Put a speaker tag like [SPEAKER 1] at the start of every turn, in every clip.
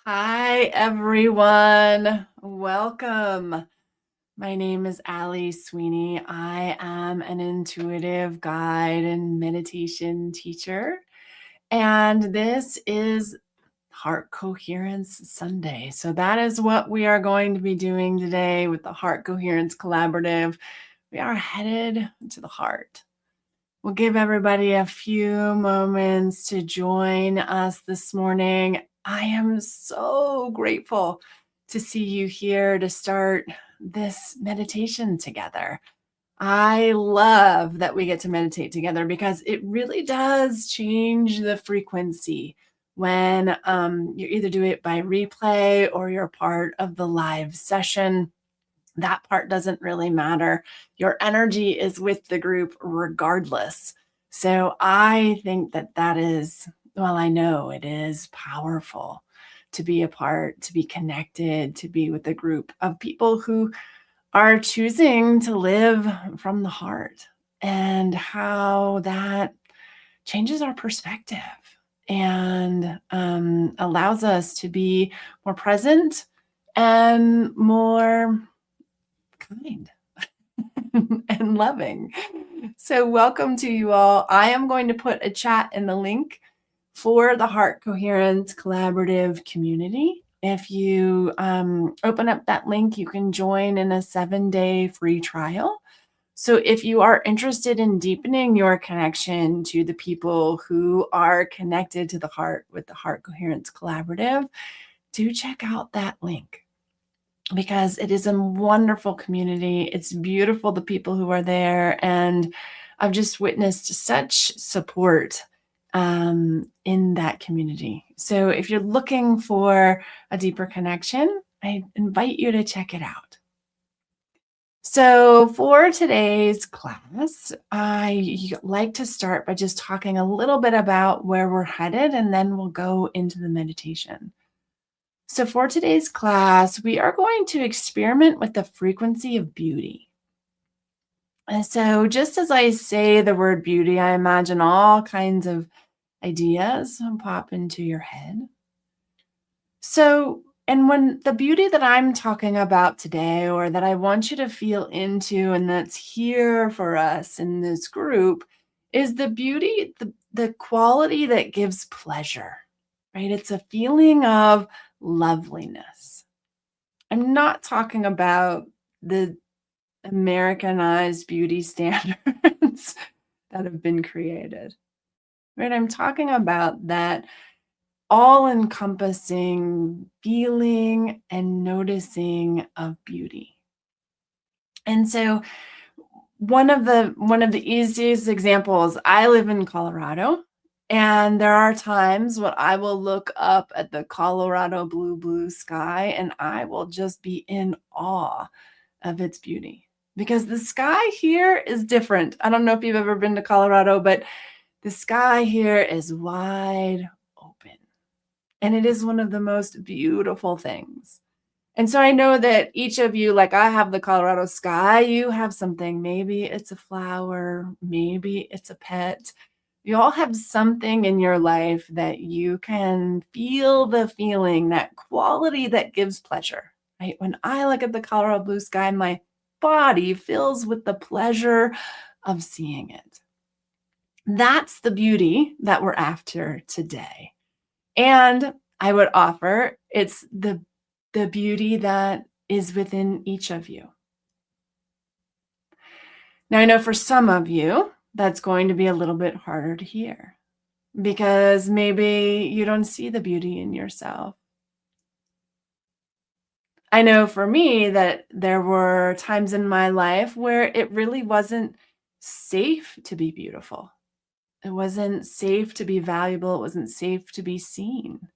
[SPEAKER 1] Hi, everyone. Welcome. My name is Ali Sweeney. I am an intuitive guide and meditation teacher. And this is Heart Coherence Sunday. So that is what we are going to be doing today with the Heart Coherence Collaborative. We are headed to the heart. We'll give everybody a few moments to join us this morning. I am so grateful to see you here to start this meditation together. I love that we get to meditate together because it really does change the frequency when you either do it by replay or you're part of the live session. That part doesn't really matter. Your energy is with the group regardless. So I think that is, well, I know it is powerful to be a part, to be connected, to be with a group of people who are choosing to live from the heart, and how that changes our perspective and allows us to be more present and more kind and loving. So, welcome to you all. I am going to put a chat in the link for the Heart Coherence Collaborative community. If you open up that link, you can join in a 7-day free trial. So, if you are interested in deepening your connection to the people who are connected to the heart with the Heart Coherence Collaborative, do check out that link, because it is a wonderful community. It's beautiful, the people who are there. And I've just witnessed such support in that community. So if you're looking for a deeper connection, I invite you to check it out. So for today's class, I like to start by just talking a little bit about where we're headed, and then we'll go into the meditation. So for today's class, we are going to experiment with the frequency of beauty. And so just as I say the word beauty, I imagine all kinds of ideas pop into your head. So, and when the beauty that I'm talking about today, or that I want you to feel into, and that's here for us in this group, is the beauty, the quality that gives pleasure, right? It's a feeling of loveliness. I'm not talking about the Americanized beauty standards that have been created, right? I'm talking about that all-encompassing feeling and noticing of beauty. And so one of the easiest examples, I live in Colorado, and there are times when I will look up at the Colorado blue sky, and I will just be in awe of its beauty, because the sky here is different. I don't know if you've ever been to Colorado, but the sky here is wide open, and it is one of the most beautiful things. And so I know that each of you, like I have the Colorado sky, you have something. Maybe it's a flower, maybe it's a pet. You all have something in your life that you can feel the feeling, that quality that gives pleasure, right? When I look at the Colorado blue sky, my body fills with the pleasure of seeing it. That's the beauty that we're after today. And I would offer it's the beauty that is within each of you. Now, I know for some of you, that's going to be a little bit harder to hear, because maybe you don't see the beauty in yourself. I know for me that there were times in my life where it really wasn't safe to be beautiful. It wasn't safe to be valuable. It wasn't safe to be seen.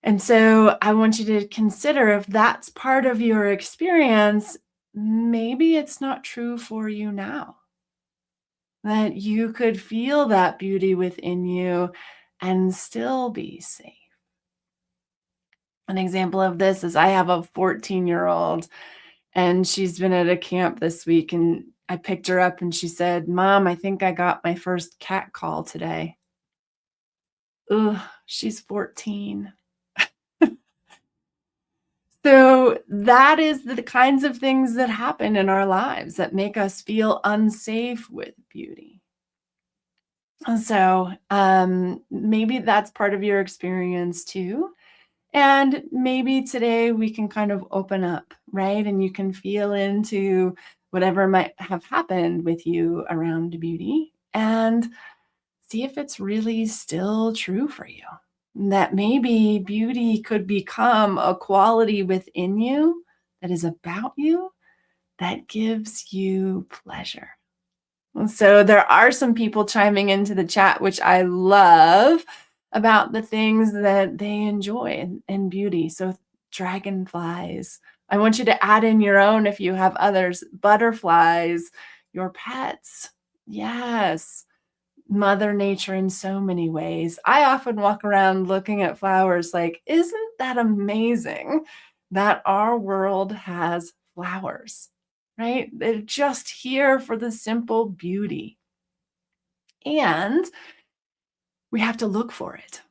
[SPEAKER 1] And so I want you to consider, if that's part of your experience, maybe it's not true for you now. That you could feel that beauty within you and still be safe. An example of this is I have a 14-year-old, and she's been at a camp this week, and I picked her up and she said, "Mom, I think I got my first cat call today." Ugh, she's 14. So that is the kinds of things that happen in our lives that make us feel unsafe with beauty. And so maybe that's part of your experience too. And maybe today we can kind of open up, right? And you can feel into whatever might have happened with you around beauty and see if it's really still true for you. That maybe beauty could become a quality within you that is about you that gives you pleasure. And so there are some people chiming into the chat, which I love, about the things that they enjoy in beauty. So dragonflies. I want you to add in your own if you have others. Butterflies, your pets. Yes. Mother Nature in so many ways. I often walk around looking at flowers like, isn't that amazing that our world has flowers, right? They're just here for the simple beauty. And we have to look for it,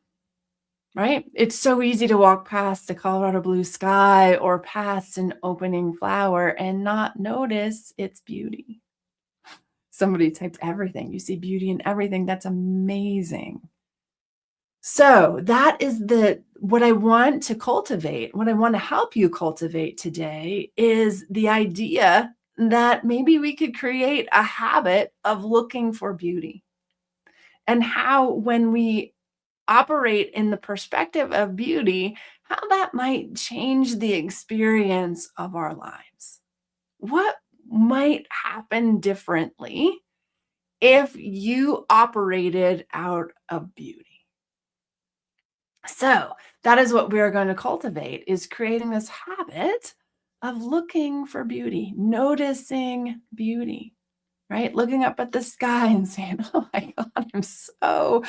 [SPEAKER 1] right? It's so easy to walk past the Colorado blue sky or past an opening flower and not notice its beauty. Somebody typed everything. You see beauty in everything. That's amazing. So that is what I want to cultivate, what I want to help you cultivate today is the idea that maybe we could create a habit of looking for beauty and how when we operate in the perspective of beauty, how that might change the experience of our lives. What might happen differently if you operated out of beauty? So that is what we're going to cultivate is creating this habit of looking for beauty, noticing beauty, right? Looking up at the sky and saying, oh my God, I'm so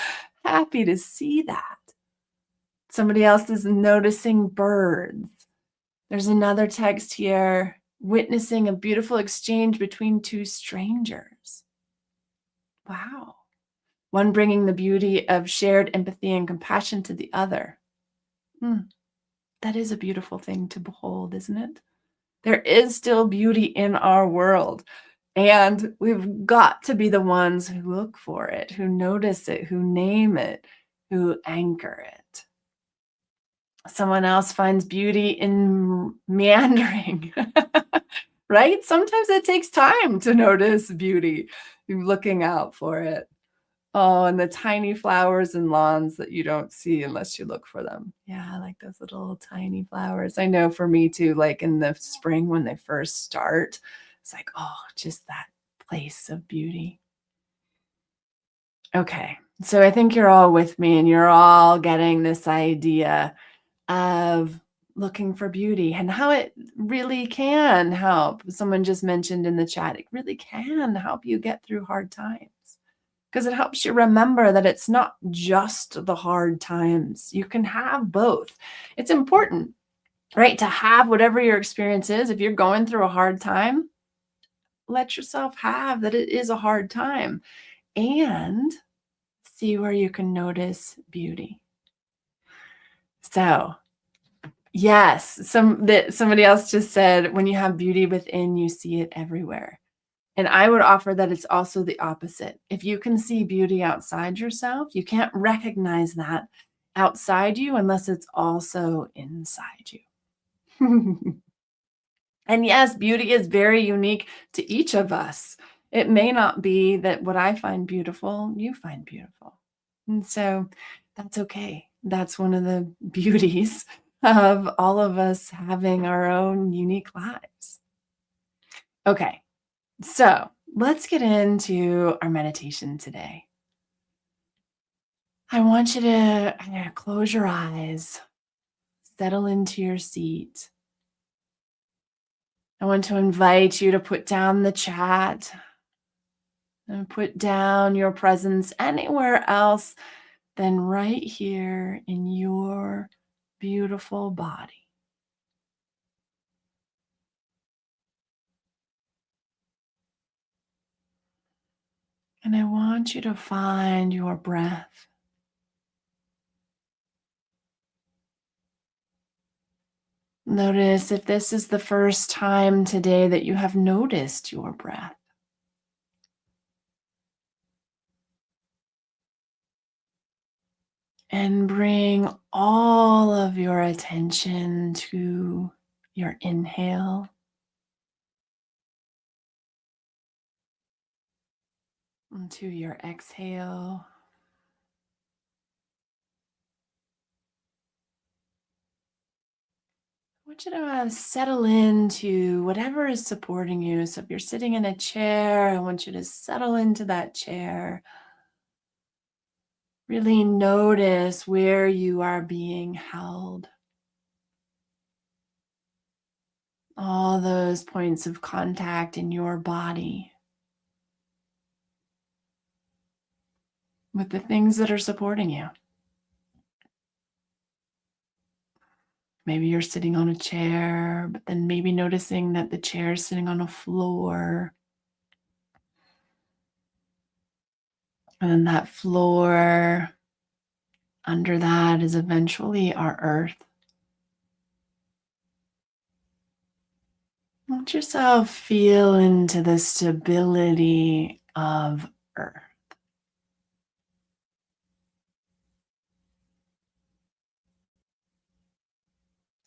[SPEAKER 1] happy to see that. Somebody else is noticing birds. There's another text here, witnessing a beautiful exchange between two strangers. Wow. One bringing the beauty of shared empathy and compassion to the other. That is a beautiful thing to behold, isn't it? There is still beauty in our world. And we've got to be the ones who look for it, who notice it, who name it, who anchor it. Someone else finds beauty in meandering, right? Sometimes it takes time to notice beauty, looking out for it. Oh, and the tiny flowers and lawns that you don't see unless you look for them. Yeah, like those little tiny flowers. I know for me too, like in the spring when they first start, it's like, oh, just that place of beauty. Okay, so I think you're all with me and you're all getting this idea of looking for beauty and how it really can help. Someone just mentioned in the chat, it really can help you get through hard times because it helps you remember that it's not just the hard times. You can have both. It's important, right, to have whatever your experience is. If you're going through a hard time, let yourself have that it is a hard time and see where you can notice beauty. So, yes, somebody else just said, when you have beauty within, you see it everywhere. And I would offer that it's also the opposite. If you can see beauty outside yourself, you can't recognize that outside you unless it's also inside you. And yes, beauty is very unique to each of us. It may not be that what I find beautiful, you find beautiful. And so that's okay. That's one of the beauties of all of us having our own unique lives. Okay, so let's get into our meditation today. I want you to close your eyes, settle into your seat. I want to invite you to put down the chat and put down your presence anywhere else than right here in your beautiful body. And I want you to find your breath. Notice if this is the first time today that you have noticed your breath. And bring all of your attention to your inhale and to your exhale. I want you to settle into whatever is supporting you. So if you're sitting in a chair, I want you to settle into that chair. Really notice where you are being held. All those points of contact in your body with the things that are supporting you. Maybe you're sitting on a chair, but then maybe noticing that the chair is sitting on a floor. And then that floor, under that is eventually our earth. Let yourself feel into the stability of earth.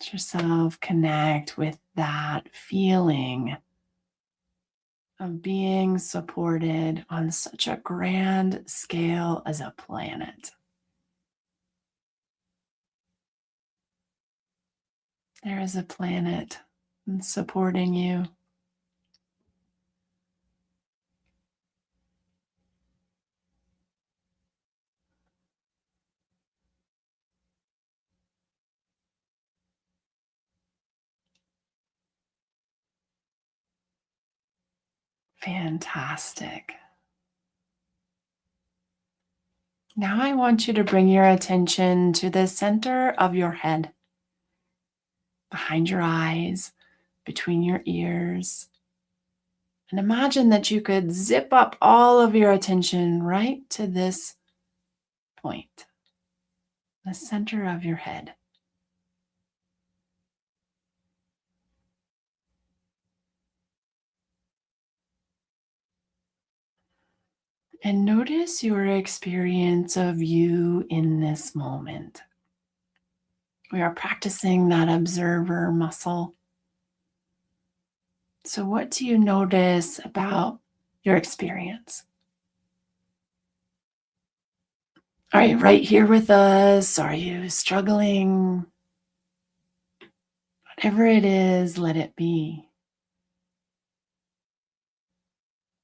[SPEAKER 1] Let yourself connect with that feeling of being supported on such a grand scale as a planet. There is a planet supporting you. Fantastic. Now I want you to bring your attention to the center of your head, behind your eyes, between your ears. And imagine that you could zip up all of your attention right to this point, the center of your head. And notice your experience of you in this moment. We are practicing that observer muscle. So, what do you notice about your experience? Are you right here with us? Are you struggling? Whatever it is, let it be.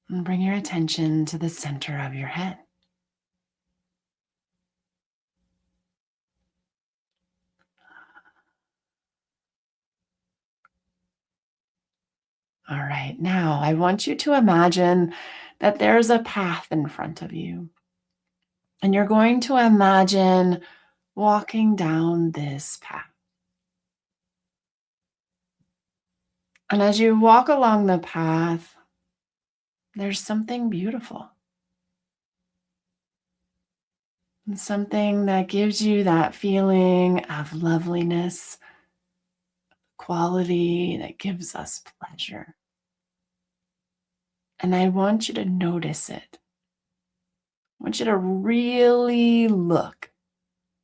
[SPEAKER 1] And bring your attention to the center of your head. All right, now I want you to imagine that there's a path in front of you. And you're going to imagine walking down this path. And as you walk along the path, there's something beautiful. And something that gives you that feeling of loveliness, quality that gives us pleasure. And I want you to notice it. I want you to really look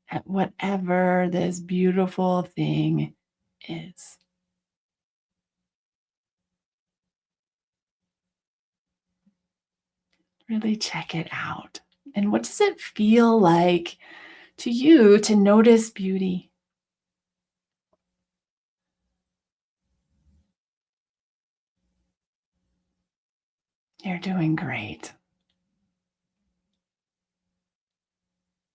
[SPEAKER 1] at whatever this beautiful thing is. Really check it out. And what does it feel like to you to notice beauty? You're doing great.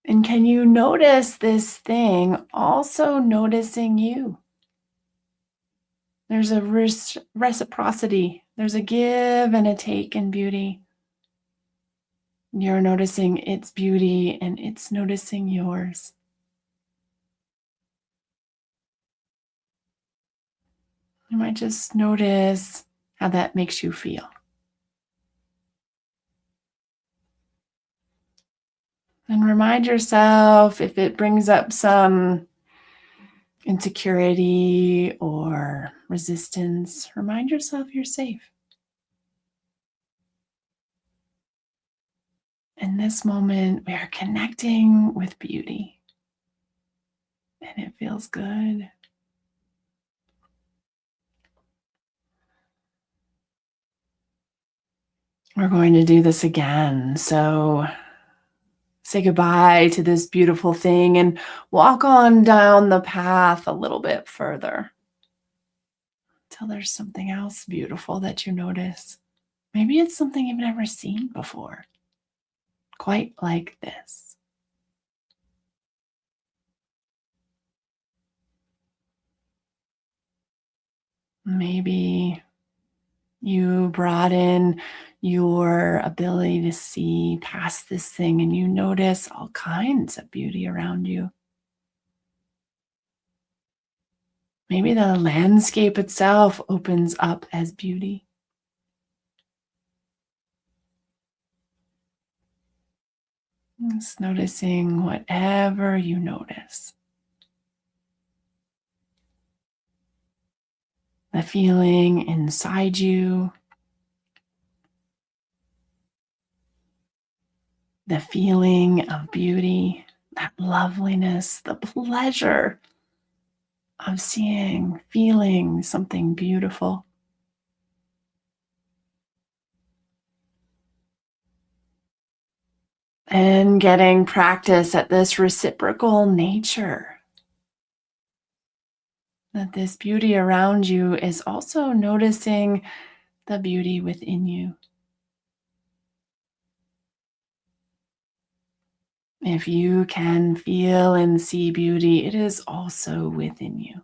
[SPEAKER 1] And can you notice this thing also noticing you? There's a reciprocity. There's a give and a take in beauty. You're noticing its beauty and it's noticing yours. You might just notice how that makes you feel. And remind yourself if it brings up some insecurity or resistance, remind yourself you're safe. In this moment, we are connecting with beauty, and it feels good. We're going to do this again. So say goodbye to this beautiful thing and walk on down the path a little bit further till there's something else beautiful that you notice. Maybe it's something you've never seen before, quite like this. Maybe you brought in your ability to see past this thing and you notice all kinds of beauty around you. Maybe the landscape itself opens up as beauty. Just noticing whatever you notice. The feeling inside you, the feeling of beauty, that loveliness, the pleasure of seeing, feeling something beautiful. And getting practice at this reciprocal nature. That this beauty around you is also noticing the beauty within you. If you can feel and see beauty, it is also within you.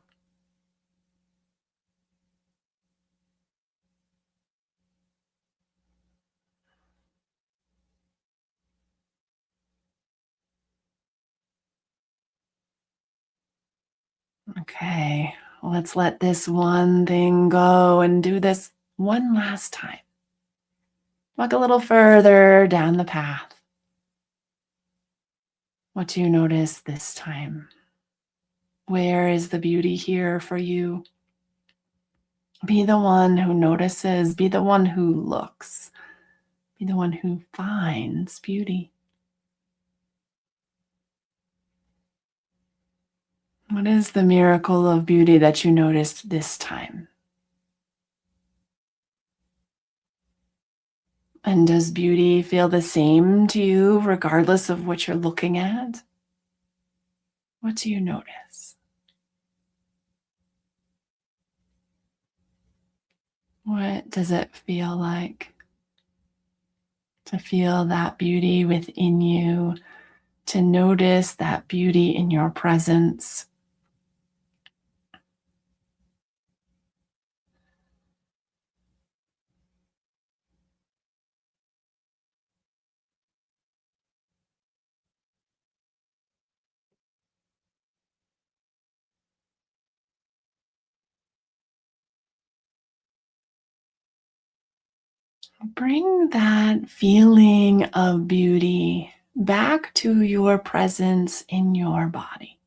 [SPEAKER 1] Okay, let's let this one thing go and do this one last time. Walk a little further down the path. What do you notice this time? Where is the beauty here for you? Be the one who notices, be the one who looks, be the one who finds beauty. What is the miracle of beauty that you noticed this time? And does beauty feel the same to you regardless of what you're looking at? What do you notice? What does it feel like to feel that beauty within you, to notice that beauty in your presence? Bring that feeling of beauty back to your presence in your body.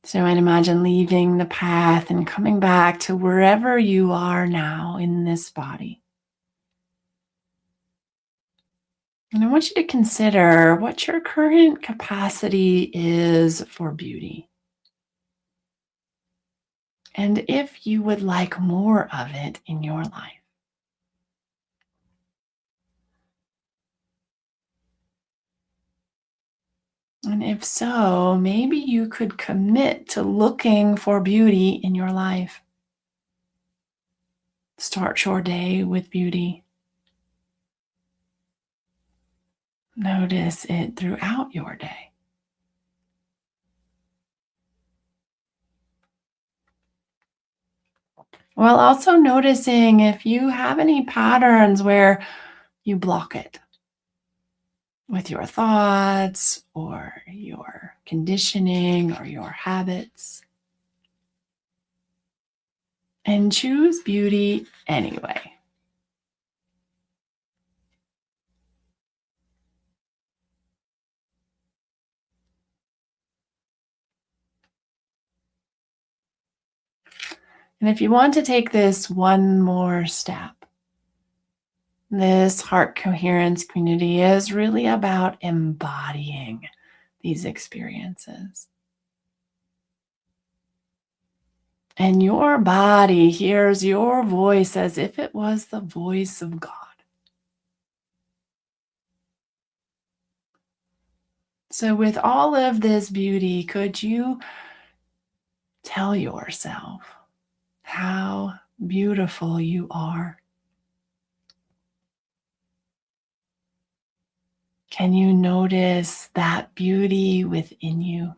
[SPEAKER 1] So I'd imagine leaving the path and coming back to wherever you are now in this body. And I want you to consider what your current capacity is for beauty. And if you would like more of it in your life. And if so, maybe you could commit to looking for beauty in your life. Start your day with beauty. Notice it throughout your day. While also noticing if you have any patterns where you block it with your thoughts or your conditioning or your habits. And choose beauty anyway. And if you want to take this one more step, this heart coherence community is really about embodying these experiences. And your body hears your voice as if it was the voice of God. So, with all of this beauty, could you tell yourself how beautiful you are? Can you notice that beauty within you?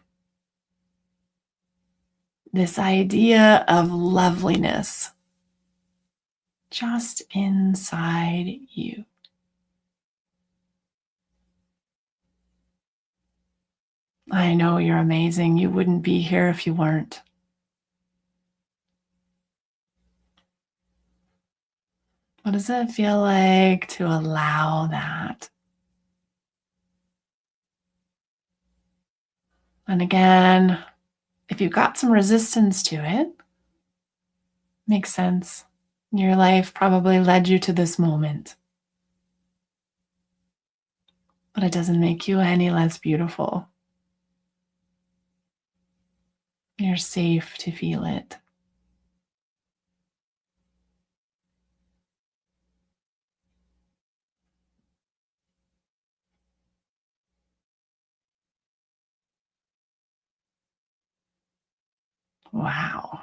[SPEAKER 1] This idea of loveliness just inside you. I know you're amazing. You wouldn't be here if you weren't. What does it feel like to allow that? And again, if you've got some resistance to it, makes sense. Your life probably led you to this moment, but it doesn't make you any less beautiful. You're safe to feel it. Wow.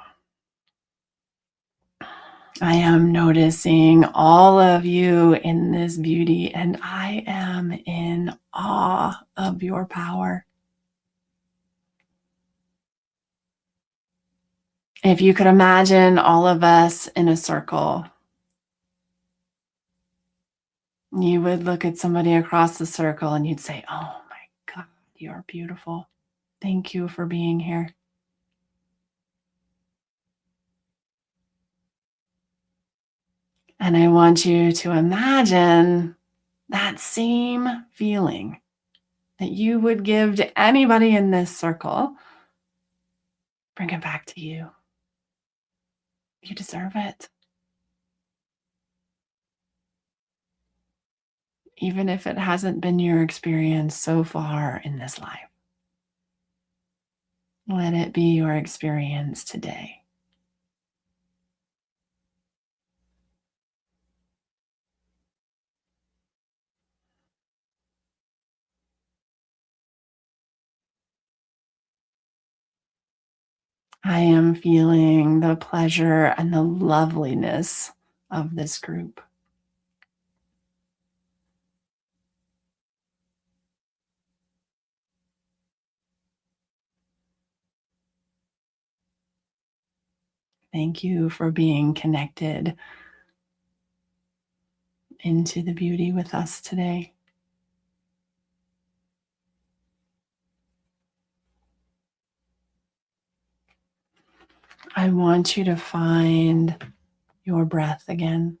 [SPEAKER 1] I am noticing all of you in this beauty, and I am in awe of your power. If you could imagine all of us in a circle, you would look at somebody across the circle and you'd say, "Oh my God, you're beautiful. Thank you for being here." And I want you to imagine that same feeling that you would give to anybody in this circle. Bring it back to you. You deserve it. Even if it hasn't been your experience so far in this life. Let it be your experience today. I am feeling the pleasure and the loveliness of this group. Thank you for being connected into the beauty with us today. I want you to find your breath again.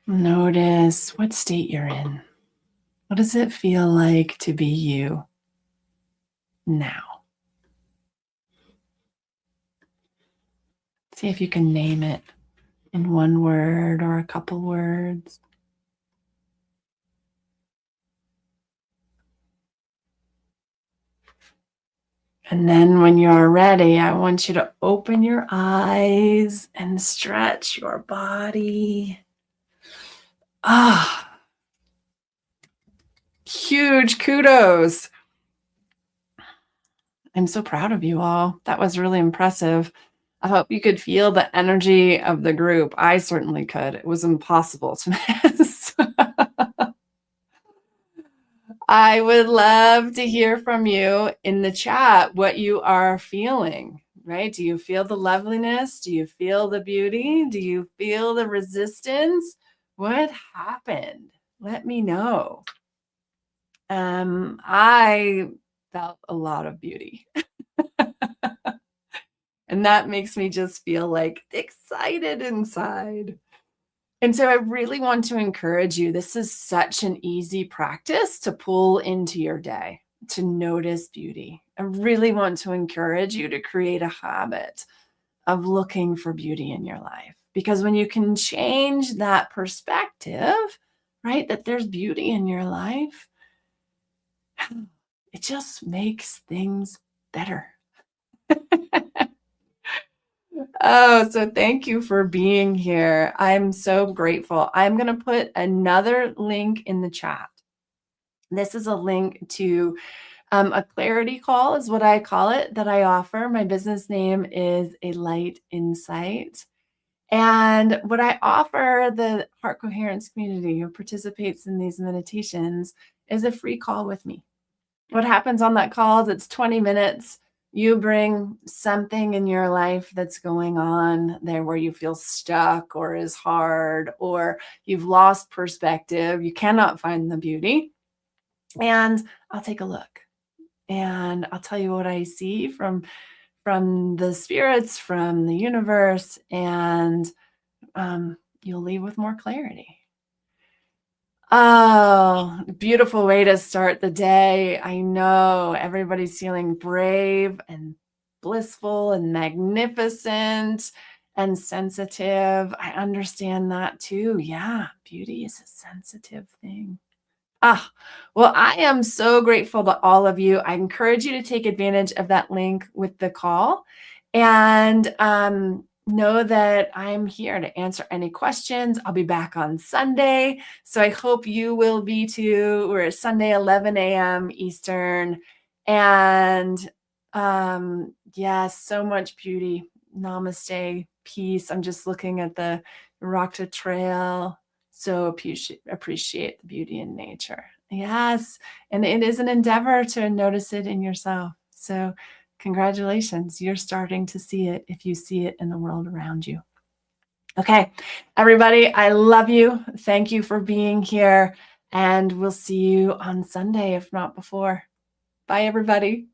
[SPEAKER 1] Notice what state you're in. What does it feel like to be you now? See if you can name it in one word or a couple words. And then when you're ready, I want you to open your eyes and stretch your body. Ah, huge kudos. I'm so proud of you all. That was really impressive. I hope you could feel the energy of the group. I certainly could. It was impossible to miss. I would love to hear from you in the chat what you are feeling, right? Do you feel the loveliness? Do you feel the beauty? Do you feel the resistance? What happened? Let me know. I felt a lot of beauty. And that makes me just feel like excited inside. And so I really want to encourage you. This is such an easy practice to pull into your day. to notice beauty. I really want to encourage you to create a habit of looking for beauty in your life. Because when you can change that perspective, right, that there's beauty in your life, it just makes things better. Oh, so thank you for being here. I'm so grateful. I'm going to put another link in the chat. This is a link to a clarity call, is what I call it, that I offer. My business name is A Light Insight. And what I offer the Heart Coherence community who participates in these meditations is a free call with me. What happens on that call is it's 20 minutes. You bring something in your life that's going on there where you feel stuck or is hard or you've lost perspective. You cannot find the beauty. And I'll take a look and I'll tell you what I see from the spirits, from the universe, and you'll leave with more clarity. Oh, beautiful way to start the day. I know everybody's feeling brave and blissful and magnificent and sensitive. I understand that too. Yeah, beauty is a sensitive thing. Well, I am so grateful to all of you. I encourage you to take advantage of that link with the call and know that I'm here to answer any questions. I'll be back on Sunday. So I hope you will be too. We're Sunday, 11 a.m. Eastern. And yes, so much beauty. Namaste, peace. I'm just looking at the Rakta Trail. So appreciate the beauty in nature. Yes. And it is an endeavor to notice it in yourself. So congratulations. You're starting to see it if you see it in the world around you. Okay, everybody, I love you. Thank you for being here. And we'll see you on Sunday, if not before. Bye, everybody.